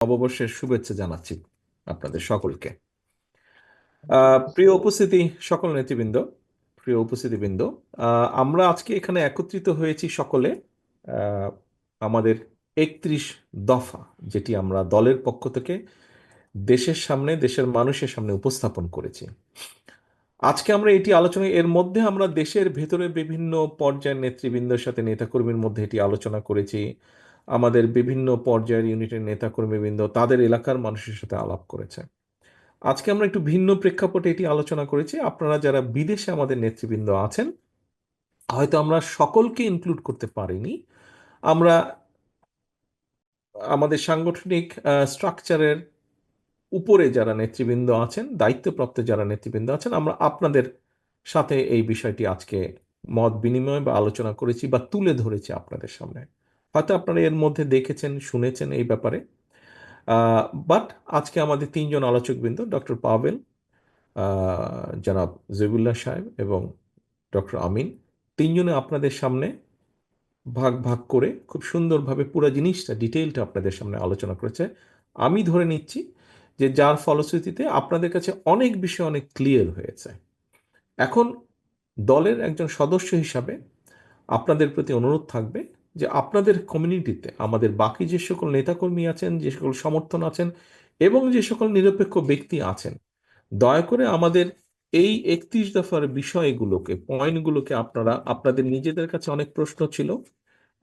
নববর্ষের শুভেচ্ছা জানাচ্ছি আপনাদের সকলকে। প্রিয় উপস্থিতি, সকল নেতৃবৃন্দ, প্রিয় উপস্থিতিবৃন্দ, আমরা আজকে এখানে একত্রিত হয়েছি সকলে আহ, আমাদের 31 দফা, যেটি আমরা দলের পক্ষ থেকে দেশের সামনে, দেশের মানুষের সামনে উপস্থাপন করেছি। আজকে আমরা এটি আলোচনা, এর মধ্যে আমরা দেশের ভেতরে বিভিন্ন পর্যায়ের নেতৃবৃন্দের সাথে, নেতাকর্মীর মধ্যে এটি আলোচনা করেছি। আমাদের বিভিন্ন পর্যায়ের ইউনিটের নেতাকর্মীবৃন্দ তাদের এলাকার মানুষের সাথে আলাপ করেছে। আজকে আমরা একটু ভিন্ন প্রেক্ষাপটে এটি আলোচনা করেছি। আপনারা যারা বিদেশে আমাদের নেতৃবৃন্দ আছেন, হয়তো আমরা সকলকে ইনক্লুড করতে পারিনি। আমরা আমাদের সাংগঠনিক স্ট্রাকচারের উপরে যারা নেতৃবৃন্দ আছেন, দায়িত্বপ্রাপ্ত যারা নেতৃবৃন্দ আছেন, আমরা আপনাদের সাথে এই বিষয়টি আজকে মত বিনিময় বা আলোচনা করেছি বা তুলে ধরেছি আপনাদের সামনে। হয়তো আপনারা এর মধ্যে দেখেছেন, শুনেছেন এই ব্যাপারে। বাট আজকে আমাদের তিনজন আলোচকবৃন্দ, ডক্টর পাভেল, জনাব জেবুল্লাহ সাহেব এবং ডক্টর আমিন, তিনজনে আপনাদের সামনে ভাগ ভাগ করে খুব সুন্দরভাবে পুরো জিনিসটা, ডিটেইলটা আপনাদের সামনে আলোচনা করেছে। আমি ধরে নিচ্ছি যে যার ফলশ্রুতিতে আপনাদের কাছে অনেক বিষয় অনেক ক্লিয়ার হয়েছে। এখন দলের একজন সদস্য হিসাবে আপনাদের প্রতি অনুরোধ থাকবে যে আপনাদের কমিউনিটিতে আমাদের বাকি যে সকল নেতাকর্মী আছেন, যে সকল সমর্থন আছেন এবং যে সকল নিরপেক্ষ ব্যক্তি আছেন, দয়া করে আমাদের এই 31 দফার বিষয়গুলোকে, পয়েন্টগুলোকে আপনারা আপনাদের নিজেদের কাছে অনেক প্রশ্ন ছিল।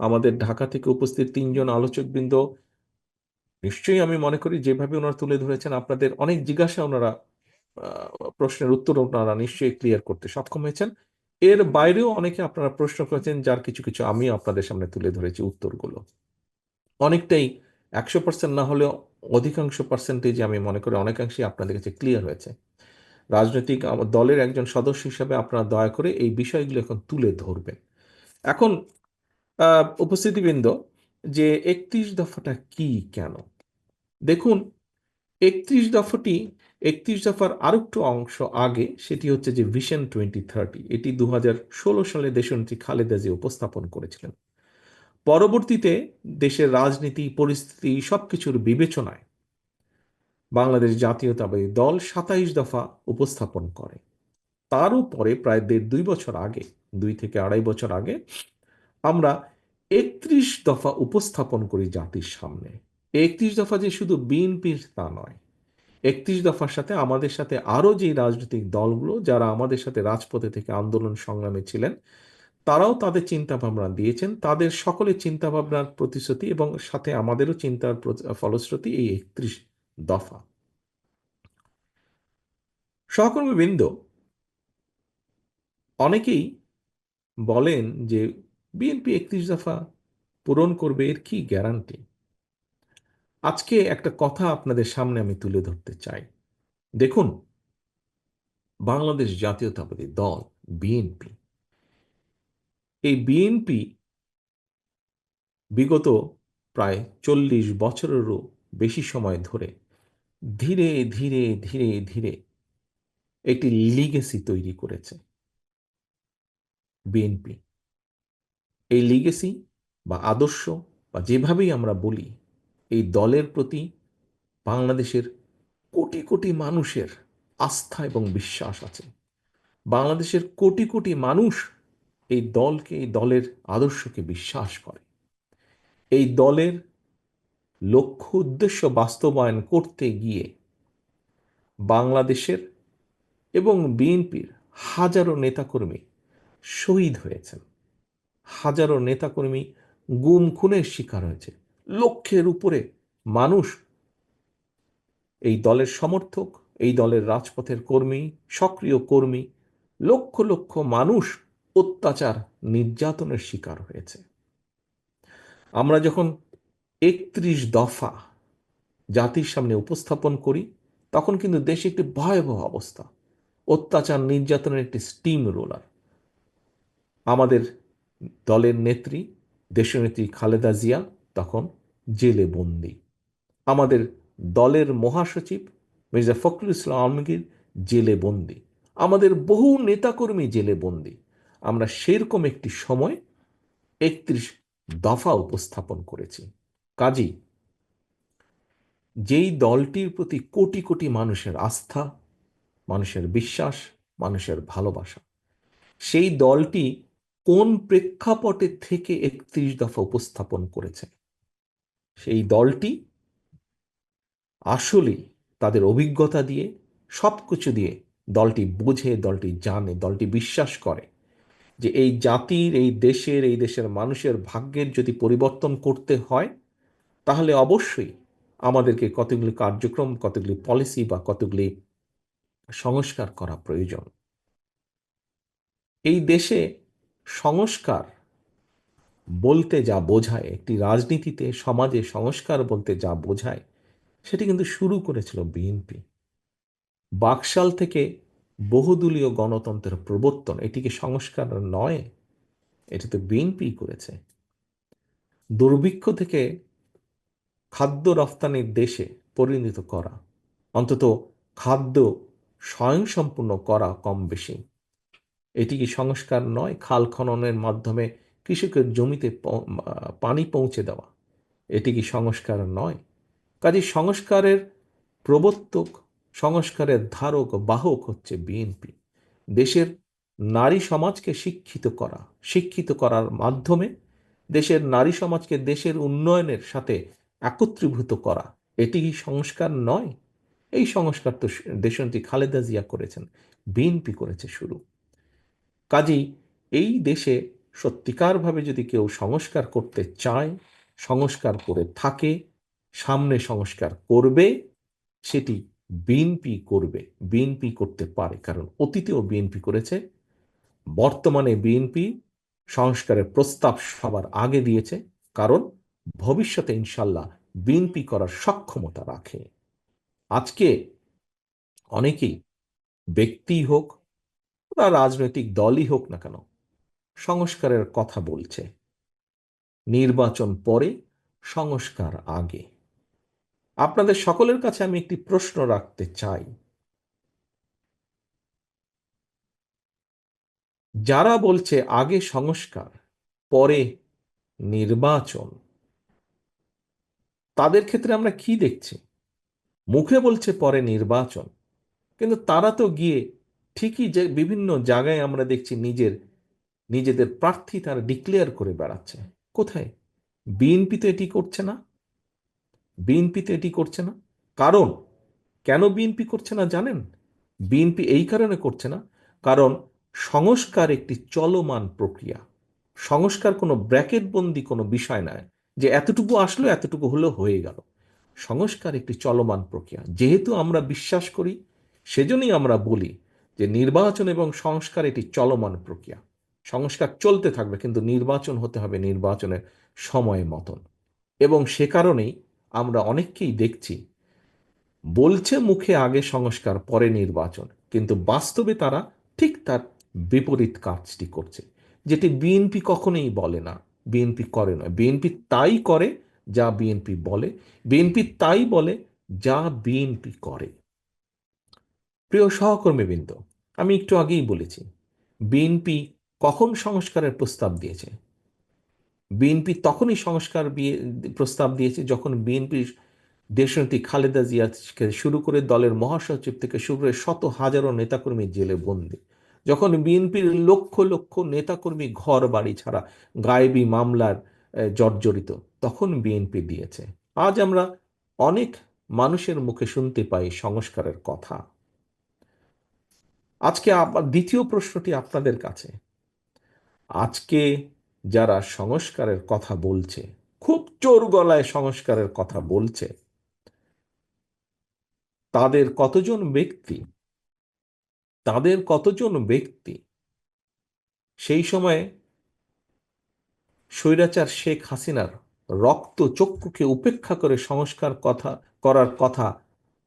আমাদের ঢাকা থেকে উপস্থিত তিনজন আলোচকবৃন্দ নিশ্চয়ই, আমি মনে করি যেভাবে ওনারা তুলে ধরেছেন, আপনাদের অনেক জিজ্ঞাসা ওনারা, প্রশ্নের উত্তর ওনারা নিশ্চয়ই ক্লিয়ার করতে সক্ষম হয়েছেন। এর বাইরেও অনেকে আপনারা প্রশ্ন করেছেন, যার কিছু কিছু আমিও আপনাদের সামনে তুলে ধরেছি উত্তরগুলো। অনেকটাই 100% না হলেও অধিকাংশ পার্সেন্টেজ আমি মনে করি অনেকাংশেই আপনাদের কাছে ক্লিয়ার হয়েছে। রাজনৈতিক দলের একজন সদস্য হিসাবে আপনারা দয়া করে এই বিষয়গুলো এখন তুলে ধরবেন। এখন উপস্থিতিবৃন্দ, যে 31 দফাটা কি, কেন? দেখুন, 31 দফার আরেকটু অংশ আগে, সেটি হচ্ছে যে ভিশন 2030। এটি 2016 সালে দেশনেত্রী খালেদা জিয়া উপস্থাপন করেছিলেন। পরবর্তীতে দেশের রাজনীতি পরিস্থিতি সবকিছুর বিবেচনায় বাংলাদেশ জাতীয়তাবাদী দল 27 দফা উপস্থাপন করে। তারও পরে প্রায় 1.5-2 বছর আগে, 2 থেকে 2.5 বছর আগে, আমরা 31 দফা উপস্থাপন করি জাতির সামনে। 31 দফা যে শুধু বিএনপির তা নয়। 31 দফার সাথে আমাদের সাথে আরও যে রাজনৈতিক দলগুলো যারা আমাদের সাথে রাজপথে থেকে আন্দোলন সংগ্রামে ছিলেন, তারাও তাদের চিন্তা ভাবনা দিয়েছেন। তাদের সকলের চিন্তা ভাবনার প্রতিশ্রুতি এবং সাথে আমাদেরও চিন্তার ফলশ্রুতি এই 31 দফা। সহকর্মীবৃন্দ, অনেকেই বলেন যে বিএনপি 31 দফা পূরণ করবে, এর কি গ্যারান্টি? আজকে একটা কথা আপনাদের সামনে আমি তুলে ধরতে চাই। দেখুন, বাংলাদেশ জাতীয়তাবাদী দল, বিএনপি, এই বিএনপি বিগত প্রায় 40 বছরেরও বেশি সময় ধরে ধীরে ধীরে ধীরে ধীরে একটি লিগেসি তৈরি করেছে। বিএনপি এই লিগেসি বা আদর্শ বা যেভাবেই আমরা বলি, এই দলের প্রতি বাংলাদেশের কোটি কোটি মানুষের আস্থা এবং বিশ্বাস আছে। বাংলাদেশের কোটি কোটি মানুষ এই দলকে, এই দলের আদর্শকে বিশ্বাস করে। এই দলের লক্ষ্য উদ্দেশ্য বাস্তবায়ন করতে গিয়ে বাংলাদেশের এবং বিএনপির হাজারো নেতাকর্মী শহীদ হয়েছেন। হাজারো নেতাকর্মী গুম খুনের শিকার হয়েছে। লক্ষের উপরে মানুষ, এই দলের সমর্থক, এই দলের রাজপথের কর্মী, সক্রিয় কর্মী, লক্ষ লক্ষ মানুষ অত্যাচার, নির্যাতনের শিকার হয়েছে। আমরা যখন 31 দফা জাতির সামনে উপস্থাপন করি, তখন কিন্তু দেশে একটি ভয়াবহ অবস্থা, অত্যাচার নির্যাতনের একটি স্টিম রোলার। আমাদের দলের নেত্রী, দেশনেত্রী খালেদা জিয়া তখন জেলে বন্দী। আমাদের দলের মহাসচিব মির্জা ফখরুল ইসলাম আলমগীর জেলে বন্দী। আমাদের বহু নেতাকর্মী জেলে বন্দী। আমরা সেরকম একটি সময় 31 দফা উপস্থাপন করেছি। কাজী যেই দলটির প্রতি কোটি কোটি মানুষের আস্থা, মানুষের বিশ্বাস, মানুষের ভালোবাসা, সেই দলটি কোন প্রেক্ষাপটে থেকে 31 দফা উপস্থাপন করেছে, সেই দলটি আসলেই তাদের অভিজ্ঞতা দিয়ে, সবকিছু দিয়ে দলটি বোঝে, দলটি জানে, দলটি বিশ্বাস করে যে এই জাতির, এই দেশের মানুষের ভাগ্যের যদি পরিবর্তন করতে হয়, তাহলে অবশ্যই আমাদেরকে কতগুলি কার্যক্রম, কতগুলি পলিসি বা কতগুলি সংস্কার করা প্রয়োজন। এই দেশে সংস্কার বলতে যা বোঝায়, একটি রাজনীতিতে, সমাজে সংস্কার বলতে যা বোঝায়, সেটি কিন্তু শুরু করেছিল বিএনপি। বাকশাল থেকে বহুদলীয় গণতন্ত্রের প্রবর্তন, এটি কি সংস্কার নয়? এটি তো বিএনপি করেছে। দুর্ভিক্ষ থেকে খাদ্য রফতানির দেশে পরিণত করা, অন্তত খাদ্য স্বয়ংসম্পূর্ণ করা কম বেশি, এটি কি সংস্কার নয়? খাল খননের মাধ্যমে কৃষকের জমিতে পানি পৌঁছে দেওয়া, এটি কি সংস্কার নয়? কাজে সংস্কারের প্রবর্তক, সংস্কারের ধারক বাহক হচ্ছে বিএনপি। দেশের নারী সমাজকে শিক্ষিত করার মাধ্যমে দেশের নারী সমাজকে দেশের উন্নয়নের সাথে একত্রীভূত করা, এটি কি সংস্কার নয়? এই সংস্কার তো দেশনেত্রী খালেদা জিয়া করেছেন, বিএনপি করেছে শুরু। কাজেই এই দেশে সত্যিকারভাবে যদি কেউ সংস্কার করতে চায়, সংস্কার করে থাকে, সামনে সংস্কার করবে, সেটি বিএনপি করবে, বিএনপি করতে পারে। কারণ অতীতেও বিএনপি করেছে, বর্তমানে বিএনপি সংস্কারের প্রস্তাব সবার আগে দিয়েছে, কারণ ভবিষ্যতে ইনশাল্লাহ বিএনপি করার সক্ষমতা রাখে। আজকে অনেকেই, ব্যক্তি হোক বা রাজনৈতিক দলই হোক না কেন, সংস্কারের কথা বলছে। নির্বাচন পরে, সংস্কার আগে। আপনাদের সকলের কাছে আমি একটি প্রশ্ন রাখতে চাই, যারা বলছে আগে সংস্কার পরে নির্বাচন, তাদের ক্ষেত্রে আমরা কি দেখছি? মুখে বলছে পরে নির্বাচন, কিন্তু তারা তো গিয়ে ঠিকই যে বিভিন্ন জায়গায় আমরা দেখছি নিজেদের প্রার্থী তারা ডিক্লেয়ার করে বেড়াচ্ছে। কোথায়? বিএনপি তো এটি করছে না। বিএনপি তো এটি করছে না। কারণ কেন বিএনপি করছে না জানেন? বিএনপি এই কারণে করছে না, কারণ সংস্কার একটি চলমান প্রক্রিয়া। সংস্কার কোনো ব্র্যাকেটবন্দি কোনো বিষয় নয় যে এতটুকু আসলো, এতটুকু হলো, হয়ে গেল। সংস্কার একটি চলমান প্রক্রিয়া। যেহেতু আমরা বিশ্বাস করি, সেজন্যই আমরা বলি যে নির্বাচন এবং সংস্কার এটি চলমান প্রক্রিয়া। সংস্কার চলতে থাকবে, কিন্তু নির্বাচন হতে হবে নির্বাচনের সময় মতন। এবং সে কারণেই আমরা অনেককেই দেখছি বলছে মুখে আগে সংস্কার পরে নির্বাচন, কিন্তু বাস্তবে তারা ঠিক তার বিপরীত কাজটি করছে, যেটি বিএনপি কখনোই বলে না, বিএনপি করে না। বিএনপি তাই করে যা বিএনপি বলে, বিএনপি তাই বলে যা বিএনপি করে। প্রিয় সহকর্মীবৃন্দ, আমি একটু আগেই বলেছি বিএনপি কখন সংস্কারের প্রস্তাব দিয়েছে। বিএনপি তখনই প্রস্তাব দিয়েছে যখন বিএনপি দেশনেত্রী খালেদা জিয়াকে শুরু করে দলের মহাসচিব থেকে শুরু করে শত হাজারো নেতাকর্মী জেলে বন্দী, যখন বিএনপির লক্ষ লক্ষ নেতাকর্মী ঘর বাড়ি ছাড়া, গায়েবী মামলার জর্জরিত, তখন বিএনপি দিয়েছে। আজ আমরা অনেক মানুষের মুখে শুনতে পাই সংস্কারের কথা। আজকে দ্বিতীয় প্রশ্নটি আপনাদের কাছে, আজকে যারা সংস্কারের কথা বলছে, খুব জোর গলায় সংস্কারের কথা বলছে, তাদের কতজন ব্যক্তি তাদের কতজন ব্যক্তি সেই সময়ে স্বৈরাচার শেখ হাসিনার রক্ত চক্ষুকে উপেক্ষা করে সংস্কার করার কথা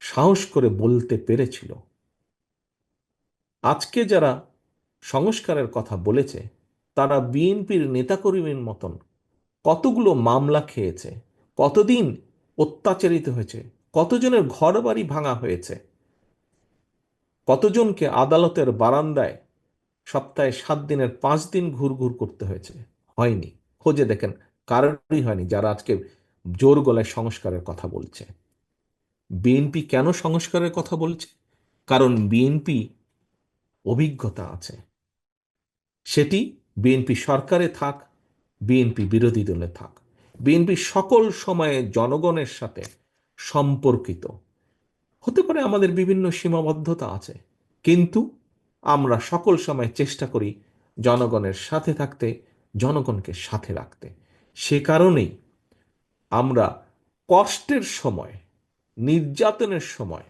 সাহস করে বলতে পেরেছিল? আজকে যারা সংস্কারের কথা বলেছে, তারা বিএনপির নেতাকর্মীর মতন কতগুলো মামলা খেয়েছে, কতদিন অত্যাচারিত হয়েছে, কতজনের ঘর বাড়ি ভাঙা হয়েছে, কতজনকে আদালতের বারান্দায় সপ্তাহে 7 দিনের 5 দিন ঘুরঘুর করতে হয়েছে? হয়নি। খোঁজে দেখেন, কারোরই হয়নি, যারা আজকে জোর গলায় সংস্কারের কথা বলছে। বিএনপি কেন সংস্কারের কথা বলছে? কারণ বিএনপি অভিজ্ঞতা আছে। সেটি বিএনপি সরকারে থাক, বিএনপি বিরোধী দলে থাক, বিএনপি সকল সময়ে জনগণের সাথে সম্পর্কিত। হতে পারে আমাদের বিভিন্ন সীমাবদ্ধতা আছে, কিন্তু আমরা সকল সময় চেষ্টা করি জনগণের সাথে থাকতে, জনগণকে সাথে রাখতে। সে কারণেই আমরা কষ্টের সময়, নির্যাতনের সময়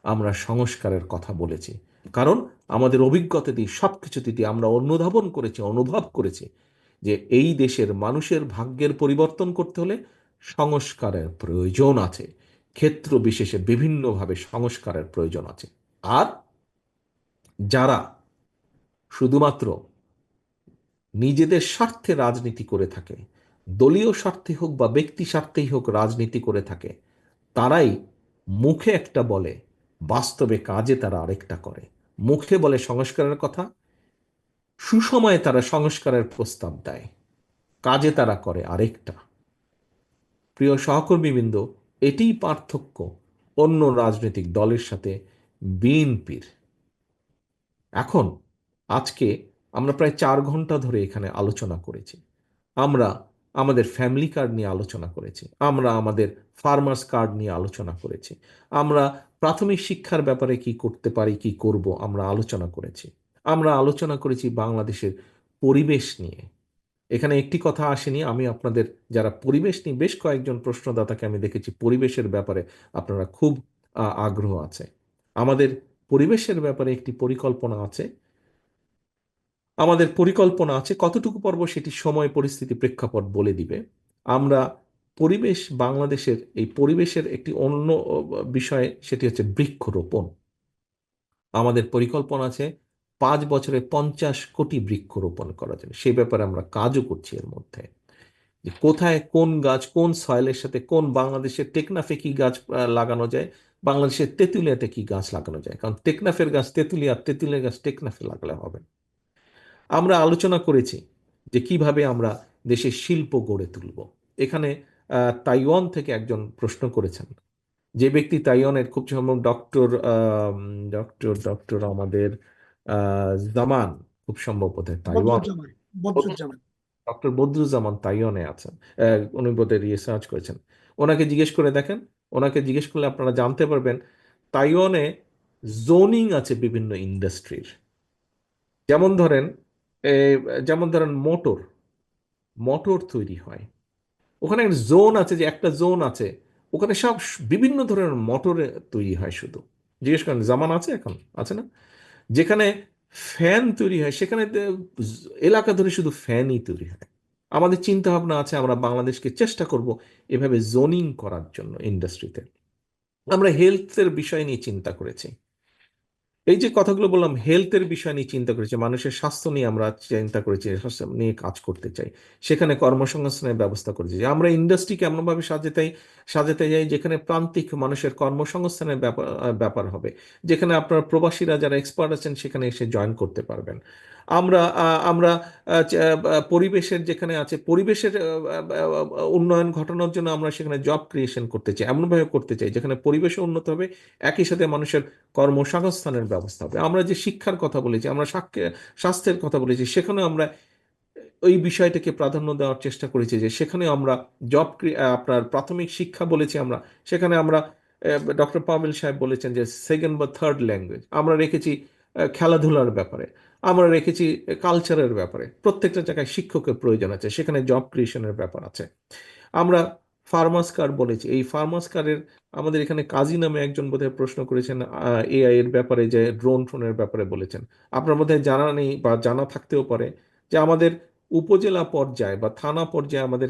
আমরা সংস্কারের কথা বলেছি। কারণ আমাদের অভিজ্ঞতা দিয়ে, সব কিছু দিয়ে আমরা অনুধাবন করেছি, অনুভব করেছি যে এই দেশের মানুষের ভাগ্যের পরিবর্তন করতে হলে সংস্কারের প্রয়োজন আছে। ক্ষেত্র বিশেষে বিভিন্নভাবে সংস্কারের প্রয়োজন আছে। আর যারা শুধুমাত্র নিজেদের স্বার্থে রাজনীতি করে থাকে, দলীয় স্বার্থে হোক বা ব্যক্তি স্বার্থেই হোক রাজনীতি করে থাকে, তারাই মুখে একটা বলে, বাস্তবে কাজে তারা আরেকটা করে। মুখে বলে সংস্কারের কথা, সুসময়ে তারা সংস্কারের প্রস্তাব দেয়, কাজে তারা করে আরেকটা। প্রিয় সহকর্মীবৃন্দ, এটিই পার্থক্য অন্য রাজনৈতিক দলের সাথে বিএনপির। এখন আজকে আমরা প্রায় 4 ঘন্টা ধরে এখানে আলোচনা করেছি। আমরা আমাদের ফ্যামিলি কার্ড নিয়ে আলোচনা করেছি, আমরা আমাদের ফার্মার্স কার্ড নিয়ে আলোচনা করেছি, আমরা প্রাথমিক শিক্ষার ব্যাপারে কি করতে পারি, কি করব, আমরা আলোচনা করেছি। আমরা আলোচনা করেছি বাংলাদেশের পরিবেশ নিয়ে। এখানে একটি কথা আসেনি, আমি আপনাদের যারা পরিবেশ নিয়ে, বেশ কয়েকজন প্রশ্নদাতাকে আমি দেখেছি পরিবেশের ব্যাপারে আপনারা খুব আগ্রহ আছে। আমাদের পরিবেশের ব্যাপারে একটি পরিকল্পনা আছে। আমাদের পরিকল্পনা আছে, কতটুকু পর্ব সেটি সময় পরিস্থিতি প্রেক্ষাপট বলে দিবে। আমরা পরিবেশ, বাংলাদেশের এই পরিবেশের একটি অন্য বিষয়, সেটি হচ্ছে বৃক্ষরোপণ। আমাদের পরিকল্পনা আছে 5 বছরে 50 কোটি বৃক্ষরোপণ করা যাবে। সেই ব্যাপারে আমরা কাজও করছি। এর মধ্যে যে কোথায় কোন গাছ কোন সয়েলের সাথে, কোন বাংলাদেশের টেকনাফে কি গাছ লাগানো যায়, বাংলাদেশের তেঁতুলিয়াতে কি গাছ লাগানো যায়। কারণ টেকনাফের গাছ তেঁতুলিয়া, তেঁতুলিয়ার গাছ টেকনাফে লাগালে হবে। আমরা আলোচনা করেছি যে কিভাবে আমরা দেশের শিল্প গড়ে তুলব। এখানে তাইওয়ান থেকে একজন প্রশ্ন করেছেন, যে ব্যক্তি তাইওয়ানের, খুব সম্ভব ডক্টর ডক্টর ডক্টর আমাদের জামান, খুব সম্ভব বোধহয় তাইওয়ান, বদরুজ্জামান বদরুজ্জামান ডক্টর বদরুজ্জামান তাইওয়ানে আছেন। উনি বোধহয় রিসার্চ করেছেন। ওনাকে জিজ্ঞেস করে দেখেন, ওনাকে জিজ্ঞেস করলে আপনারা জানতে পারবেন তাইওয়ানে জোনিং আছে বিভিন্ন ইন্ডাস্ট্রির। যেমন ধরেন এ, যেমন ধরেন মোটর, মোটর তৈরি হয়, ওখানে একটা জোন আছে, যে একটা জোন আছে, ওখানে সব বিভিন্ন ধরনের মোটর তৈরি হয় শুধু। জিজ্ঞেস করেন জামান আছে এখন, আছে না? যেখানে ফ্যান তৈরি হয়, সেখানে এলাকা ধরে শুধু ফ্যানই তৈরি হয়। আমাদের চিন্তা ভাবনা আছে, আমরা বাংলাদেশকে চেষ্টা করব এভাবে জোনিং করার জন্য ইন্ডাস্ট্রিতে। আমরা হেলথের বিষয় নিয়ে চিন্তা করেছি। এই যে কথাগুলো বললাম, হেলথের বিষয় নিয়ে চিন্তা করেছি, মানুষের স্বাস্থ্য নিয়ে আমরা চিন্তা করেছি, স্বাস্থ্য নিয়ে কাজ করতে চাই। সেখানে কর্মসংস্থানের ব্যবস্থা করেছি, যে আমরা ইন্ডাস্ট্রিকে এমনভাবে সাজাতে যাই যেখানে প্রান্তিক মানুষের কর্মসংস্থানের ব্যাপার ব্যাপার হবে, যেখানে আপনার প্রবাসীরা যারা এক্সপার্ট আছেন সেখানে এসে জয়েন করতে পারবেন। আমরা আমরা পরিবেশের যেখানে আছে, পরিবেশের উন্নয়ন ঘটানোর জন্য আমরা সেখানে জব ক্রিয়েশন করতে চাই, এমনভাবে করতে চাই যেখানে পরিবেশও উন্নত হবে, একই সাথে মানুষের কর্মসংস্থানের ব্যবস্থা হবে। আমরা যে শিক্ষার কথা বলেছি, আমরা স্বাস্থ্যের কথা বলেছি, সেখানে আমরা ওই বিষয়টাকে প্রাধান্য দেওয়ার চেষ্টা করেছি, যে সেখানে আমরা আপনার প্রাথমিক শিক্ষা বলেছি, আমরা সেখানে আমরা ডক্টর পাভেল সাহেব বলেছেন যে সেকেন্ড বা থার্ড ল্যাঙ্গুয়েজ আমরা রেখেছি। খেলাধুলার ব্যাপারে আমরা রেখেছি, কালচারের ব্যাপারে প্রত্যেকটা জায়গায় শিক্ষকের প্রয়োজন আছে, সেখানে জব ক্রিয়েশনের ব্যাপার আছে। আমরা ফার্মার্স কার্ড বলেছি, এই ফার্মার্স কার্ডের, আমাদের এখানে কাজী নামে একজন বোধহয় প্রশ্ন করেছেন এআই এর ব্যাপারে, যে ড্রোন ফ্রোনের ব্যাপারে বলেছেন। আপনার বোধহয় জানা নেই বা জানা থাকতেও পারে যে আমাদের উপজেলা পর্যায়ে বা থানা পর্যায়ে আমাদের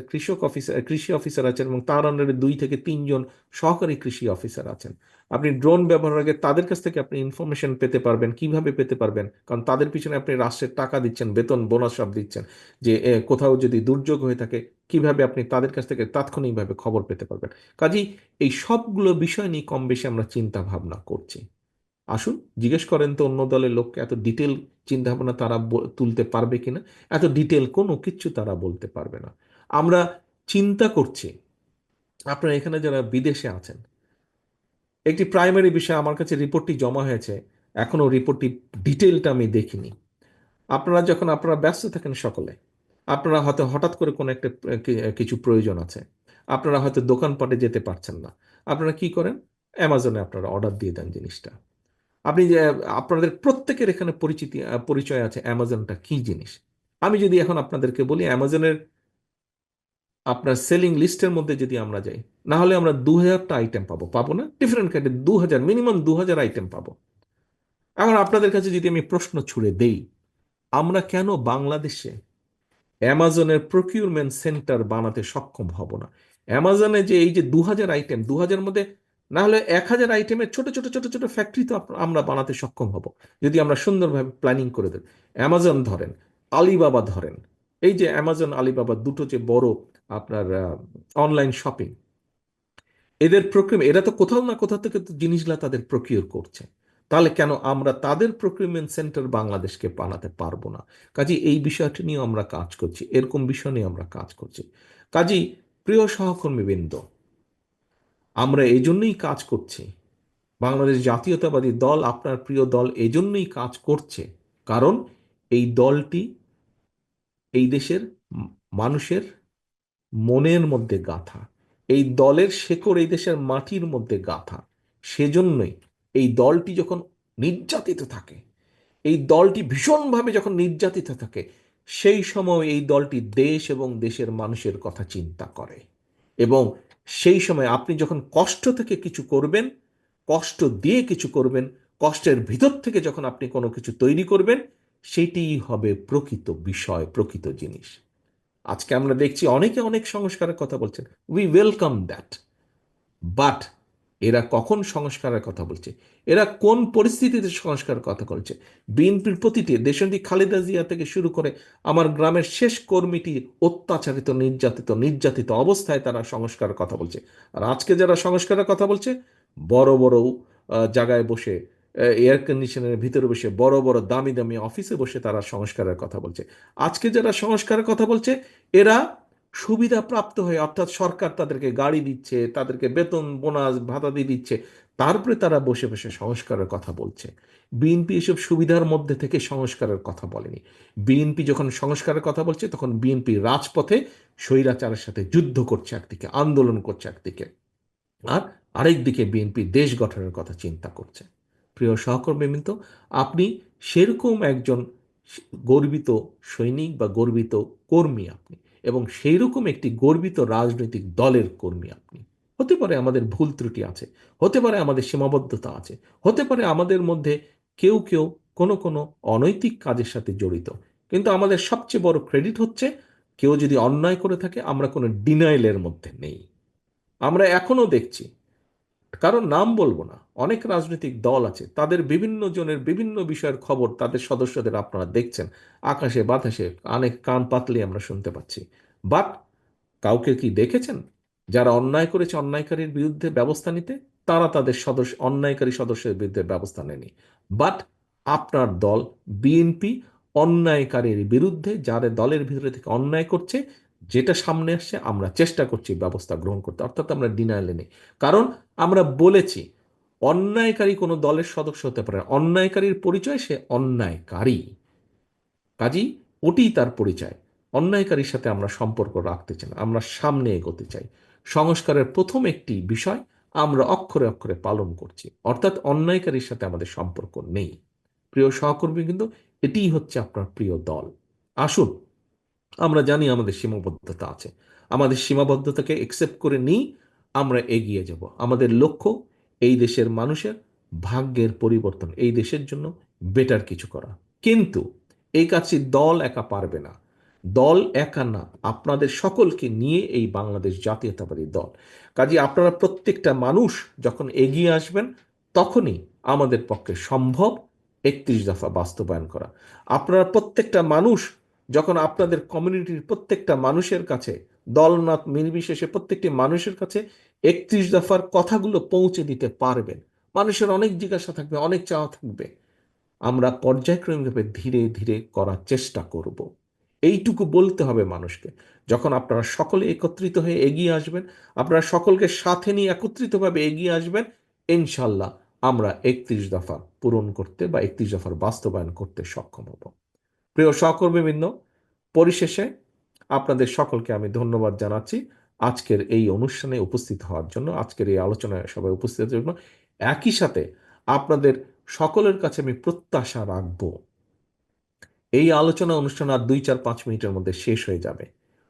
কৃষি অফিসার আছেন, এবং তার আন্ডারে 2 থেকে 3 জন সহকারী কৃষি অফিসার আছেন। আপনি ড্রোন ব্যবহারের আগে তাদের কাছ থেকে আপনি ইনফরমেশন পেতে পারবেন। কিভাবে পেতে পারবেন? কারণ তাদের পিছনে আপনি রাষ্ট্রের টাকা দিচ্ছেন, বেতন বোনাস সব দিচ্ছেন। যে কোথাও যদি দুর্যোগ হয়ে থাকে, কিভাবে আপনি তাদের কাছ থেকে তাৎক্ষণিকভাবে খবর পেতে পারবেন। কাজেই এই সবগুলো বিষয় নিয়ে কম বেশি আমরা চিন্তা ভাবনা করছি। আসুন জিজ্ঞেস করেন তো অন্য দলের লোককে এত ডিটেল চিন্তা ভাবনা তারা তুলতে পারবে কিনা। এত ডিটেল কোনো কিছু তারা বলতে পারবে না। আমরা চিন্তা করছি, আপনারা এখানে যারা বিদেশে আছেন, একটি প্রাইমারি বিষয় আমার কাছে রিপোর্টটি জমা হয়েছে, এখনো রিপোর্টটি ডিটেলটা আমি দেখিনি। আপনারা যখন আপনারা ব্যস্ত থাকেন সকলে, আপনারা হয়তো হঠাৎ করে কোনো একটা কিছু প্রয়োজন আছে, আপনারা হয়তো দোকানপাটে যেতে পারছেন না, আপনারা কি করেন? অ্যামাজনে আপনারা অর্ডার দিয়ে দেন জিনিসটা। আপনি যে আপনাদের প্রত্যেকের এখানে পরিচয় আছে অ্যামাজনটা কি জিনিস। আমি যদি এখন আপনাদেরকে বলি অ্যামাজনের আপনার সেলিং লিস্টের মধ্যে যদি আমরা যাই, না হলে আমরা 2000টা আইটেম পাবো, পাবো না? ডিফারেন্ট কাইন্ডের 2000, মিনিমাম 2000 আইটেম পাবো। এখন আপনাদের কাছে যদি আমি প্রশ্ন ছুড়ে দেই, আমরা কেন বাংলাদেশে অ্যামাজনের প্রকিউরমেন্ট সেন্টার বানাতে সক্ষম হব না? অ্যামাজনে যে এই যে 2000 আইটেম, 2000 মধ্যে না হলে 1000 আইটেমের ছোট ছোট ছোট ছোট ফ্যাক্টরি তো আমরা বানাতে সক্ষম হব, যদি আমরা সুন্দরভাবে প্ল্যানিং করে দেব। অ্যামাজন ধরেন, আলিবাবা ধরেন, এই যে অ্যামাজন আলিবাবা দুটো যে বড় আপনার অনলাইন শপিং, এদের প্রক্রিয়া, এরা তো কোথাও না কোথাও থেকে তো জিনিসগুলা তাদের প্রকিউর করছে। তাহলে কেন আমরা তাদের প্রকিউরমেন্ট সেন্টার বাংলাদেশকে বানাতে পারবো না? কাজী এই বিষয়টি নিয়ে আমরা কাজ করছি, এরকম বিষয় নিয়ে আমরা কাজ করছি। কাজী প্রিয় সহকর্মীবৃন্দ, আমরা এই জন্যই কাজ করছি। বাংলাদেশ জাতীয়তাবাদী দল, আপনার প্রিয় দল, এই জন্যই কাজ করছে, কারণ এই দলটি এই দেশের মানুষের মনের মধ্যে গাঁথা, এই দলের শেকড় এই দেশের মাটির মধ্যে গাঁথা। সেজন্যই এই দলটি যখন নির্যাতিত থাকে, এই দলটি ভীষণভাবে যখন নির্যাতিত থাকে, সেই সময় এই দলটি দেশ এবং দেশের মানুষের কথা চিন্তা করে। এবং সেই সময় আপনি যখন কষ্ট থেকে কিছু করবেন, কষ্ট দিয়ে কিছু করবেন, কষ্টের ভিতর থেকে যখন আপনি কোনো কিছু তৈরি করবেন, সেটিই হবে প্রকৃত বিষয়, প্রকৃত জিনিস। আজকে আমরা দেখছি অনেকে অনেক সংস্কারের কথা বলছেন, উই ওয়েলকাম দ্যাট। বাট এরা কখন সংস্কারের কথা বলছে, এরা কোন পরিস্থিতিতে সংস্কারের কথা বলছে? বিএনপির প্রতিটি দেশনেত্রী খালেদা জিয়া থেকে শুরু করে আমার গ্রামের শেষ কর্মীটি অত্যাচারিত, নির্যাতিত, নির্যাতিত অবস্থায় তারা সংস্কারের কথা বলছে। আর আজকে যারা সংস্কারের কথা বলছে, বড় বড় জায়গায় বসে, এয়ার কন্ডিশনের ভিতরে বসে, বড় বড় দামি দামি অফিসে বসে তারা সংস্কারের কথা বলছে। আজকে যারা সংস্কারের কথা বলছে, এরা সুবিধা প্রাপ্ত হয়ে, অর্থাৎ সরকার তাদেরকে গাড়ি দিচ্ছে, তাদেরকে বেতন বোনাস ভাতা দিয়ে দিচ্ছে, তারপরে তারা বসে বসে সংস্কারের কথা বলছে। বিএনপি এসব সুবিধার মধ্যে থেকে সংস্কারের কথা বলেনি। বিএনপি যখন সংস্কারের কথা বলছে, তখন বিএনপি রাজপথে স্বৈরাচারের সাথে যুদ্ধ করছে একদিকে, আন্দোলন করছে একদিকে, আর আরেক দিকে বিএনপি দেশ গঠনের কথা চিন্তা করছে। প্রিয় সহকর্মীবৃন্দ, আপনি সেরকম একজন গর্বিত সৈনিক বা গর্বিত কর্মী আপনি, এবং সেই রকম একটি গর্বিত রাজনৈতিক দলের কর্মী আপনি। হতে পারে আমাদের ভুল ত্রুটি আছে, হতে পারে আমাদের সীমাবদ্ধতা আছে, হতে পারে আমাদের মধ্যে কেউ কেউ কোনো কোনো অনৈতিক কাজের সাথে জড়িত, কিন্তু আমাদের সবচেয়ে বড় ক্রেডিট হচ্ছে, কেউ যদি অন্যায় করে থাকে আমরা কোনো ডিনাইলের মধ্যে নেই। আমরা এখনো দেখছি, কারণ নাম বলবো না, অনেক রাজনৈতিক দল আছে, তাদের বিভিন্ন জনের বিভিন্ন বিষয়ের খবর তাদের সদস্যদের আপনারা দেখছেন আকাশে বাতাসে, অনেক কান পাতলে আমরা শুনতে পাচ্ছি। বাট কাউকে কি দেখেছেন যারা অন্যায় করেছে অন্যায়কারীর বিরুদ্ধে ব্যবস্থা নিতে? তারা তাদের সদস্য, অন্যায়কারী সদস্যের বিরুদ্ধে ব্যবস্থা নেয়নি। বাট আপনার দল বিএনপি অন্যায়কারীর বিরুদ্ধে, যারা দলের ভিতরে থেকে অন্যায় করছে, যেটা সামনে আসছে আমরা চেষ্টা করছি ব্যবস্থা গ্রহণ করতে, অর্থাৎ আমরা ডিনায়ালে নেই। কারণ আমরা বলেছি, অন্যায়কারী কোনো দলের সদস্য হতে পারে না। অন্যায়কারীর পরিচয় সে অন্যায়কারী, কাজেই ওটিই তার পরিচয়। অন্যায়কারীর সাথে আমরা সম্পর্ক রাখতে চাই না, আমরা সামনে এগোতে চাই। সংস্কারের প্রথম একটি বিষয় আমরা অক্ষরে অক্ষরে পালন করছি, অর্থাৎ অন্যায়কারীর সাথে আমাদের সম্পর্ক নেই। প্রিয় সহকর্মী, কিন্তু এটিই হচ্ছে আপনার প্রিয় দল। আসুন, আমরা জানি আমাদের সীমাবদ্ধতা আছে, আমাদের সীমাবদ্ধতাকে একসেপ্ট করে নিই, আমরা এগিয়ে যাব। আমাদের লক্ষ্য এই দেশের মানুষের ভাগ্যের পরিবর্তন, এই দেশের জন্য বেটার কিছু করা। কিন্তু এই কাজটি দল একা পারবে না, দল একা না, আপনাদের সকলকে নিয়ে এই বাংলাদেশ জাতীয়তাবাদী দল। কাজে আপনারা প্রত্যেকটা মানুষ যখন এগিয়ে আসবেন, তখনই আমাদের পক্ষে সম্ভব 31 দফা বাস্তবায়ন করা। আপনারা প্রত্যেকটা মানুষ যখন আপনাদের কমিউনিটির প্রত্যেকটা মানুষের কাছে, দলনাথ নির্বিশেষে প্রত্যেকটি মানুষের কাছে 31 দফার কথাগুলো পৌঁছে দিতে পারবেন, মানুষের অনেক জিজ্ঞাসা থাকবে, অনেক চাওয়া থাকবে, আমরা পর্যায়ক্রমিকভাবে ধীরে ধীরে করার চেষ্টা করব। এইটুকু বলতে হবে মানুষকে। যখন আপনারা সকলে একত্রিত হয়ে এগিয়ে আসবেন, আপনারা সকলকে সাথে নিয়ে একত্রিতভাবে এগিয়ে আসবেন, ইনশাল্লাহ আমরা 31 দফা পূরণ করতে বা 31 দফার বাস্তবায়ন করতে সক্ষম হব। প্রিয় সহকর্মীবৃন্দ, পরিশেষে আপনাদের সকলকে আমি ধন্যবাদ জানাচ্ছি আজকের এই অনুষ্ঠানে উপস্থিত হওয়ার জন্য, আজকের এই আলোচনায় সবাই উপস্থিত হওয়ার জন্য। একই সাথে আপনাদের সকলের কাছে আমি প্রত্যাশা রাখব, এই আলোচনা অনুষ্ঠান আর 2-4-5 মিনিটের মধ্যে শেষ হয়ে যাবে।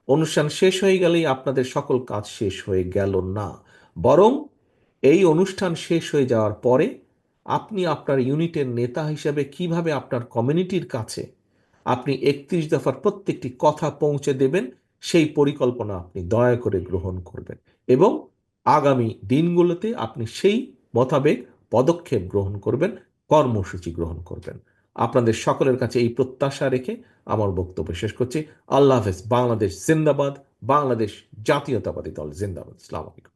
অনুষ্ঠান শেষ হয়ে গেলেই আপনাদের সকল কাজ শেষ হয়ে গেল না, বরং এই অনুষ্ঠান শেষ হয়ে যাওয়ার পরে আপনি আপনার ইউনিটের নেতা হিসেবে কিভাবে আপনার কমিউনিটির কাছে আপনি 31 দফার প্রত্যেকটি কথা পৌঁছে দেবেন, সেই পরিকল্পনা আপনি দয়া করে গ্রহণ করবেন এবং আগামী দিনগুলোতে আপনি সেই মোতাবেক পদক্ষেপ গ্রহণ করবেন, কর্মসূচি গ্রহণ করবেন। আপনাদের সকলের কাছে এই প্রত্যাশা রেখে আমার বক্তব্য শেষ করছি। আল্লাহ হাফেজ। বাংলাদেশ জিন্দাবাদ। বাংলাদেশ জাতীয়তাবাদী দল জিন্দাবাদ। আসসালামু আলাইকুম।